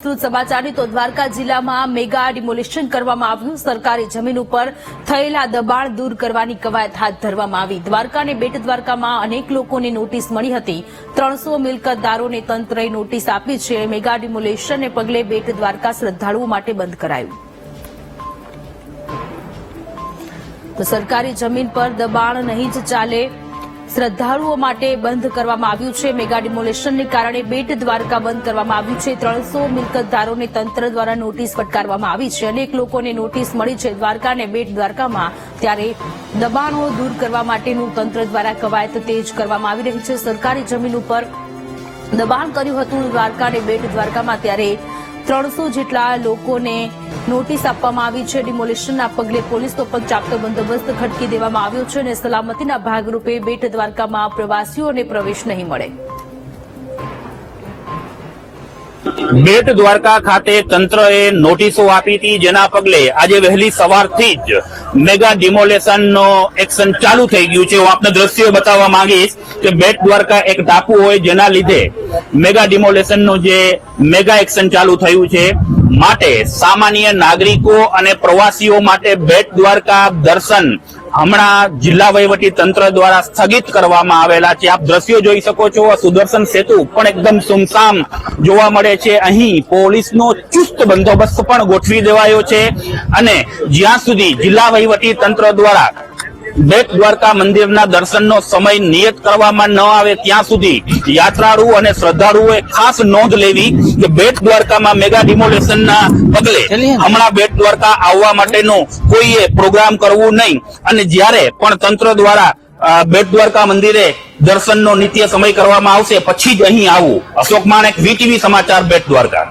સમાચારની તો દ્વારકા જિલ્લામાં મેગા ડિમોલિશન કરવામાં આવ્યું। સરકારી જમીન ઉપર થયેલા દબાણ દૂર કરવાની કવાયત હાથ ધરવામાં આવી। દ્વારકા અને બેટ દ્વારકામાં અનેક લોકોને નોટિસ મળી હતી। 300 મિલકતદારોને તંત્રએ નોટિસ આપી છે। મેગા ડિમોલિશનને પગલે બેટ દ્વારકા શ્રદ્ધાળુઓ માટે બંધ કરાયું। તો સરકારી જમીન પર દબાણ નહીં જ ચાલે, શ્રદ્ધાળુઓ માટે બંધ કરવામાં આવ્યું છે। મેગા ડિમોલિશનને કારણે બેટ દ્વારકા બંધ કરવામાં આવ્યું છે। 300 મિલકતદારોને તંત્ર દ્વારા નોટિસ ફટકારવામાં આવી છે। અનેક લોકોને નોટિસ મળી છે। દ્વારકા અને બેટ દ્વારકામાં ત્યારે દબાણો દૂર કરવા માટેનું તંત્ર દ્વારા કવાયત તેજ કરવામાં આવી રહી છે। સરકારી જમીન ઉપર દબાણ કર્યું હતું દ્વારકા અને બેટ દ્વારકામાં, ત્યારે 300 જેટલા લોકોને નોટિસ આપવામાં આવી છે। ડિમોલિશનના પગલે પોલીસનો પણ ચાપતો બંદોબસ્ત ખડકી દેવામાં આવ્યો છે અને સલામતીના ભાગરૂપે બેટ દ્વારકામાં પ્રવાસીઓને પ્રવેશ નહીં મળે। બેટ દ્વારકા ખાતે તંત્રએ નોટિસો આપી હતી, જેના પગલે આજે વહેલી સવારથી જ મેગા ડિમોલેશનનો એક્શન ચાલુ થઈ ગયું છે। હું આપને દ્રશ્યો બતાવવા માંગીશ કે બેટ દ્વારકા એક ટાપુ હોય, જેના લીધે મેગા ડિમોલેશનનું જે મેગા એક્શન ચાલુ થયું છે, માટે સામાન્ય નાગરિકો અને પ્રવાસીઓ માટે બેટ દ્વારકા દર્શન હમણાં જિલ્લા વહીવટી તંત્ર દ્વારા સ્થગિત કરવામાં આવેલા છે। આપ દ્રશ્યો જોઈ શકો છો, સુદર્શન સેતુ પણ એકદમ સુમસામ જોવા મળે છે। અહીં પોલીસનો ચુસ્ત બંદોબસ્ત પણ ગોઠવી દેવાયો છે અને જ્યાં સુધી જિલ્લા વહીવટી તંત્ર દ્વારા બેટ દ્વારકા મંદિરના દર્શનનો સમય નિયત કરવામાં ન આવે ત્યાં સુધી યાત્રાળુ અને શ્રદ્ધાળુઓએ ખાસ નોંધ લેવી કે બેટ દ્વારકામાં મેગા ડિમોલેશનના પગલે હમણાં બેટ દ્વારકા આવવા માટેનો કોઈએ પ્રોગ્રામ કરવું નહીં અને જ્યારે પણ તંત્ર દ્વારા બેટ દ્વારકા મંદિરે દર્શનનો નિત્ય સમય કરવામાં આવશે પછી જ અહીં આવવું। અશોક માણેક, VTV સમાચાર, બેટ દ્વારકા।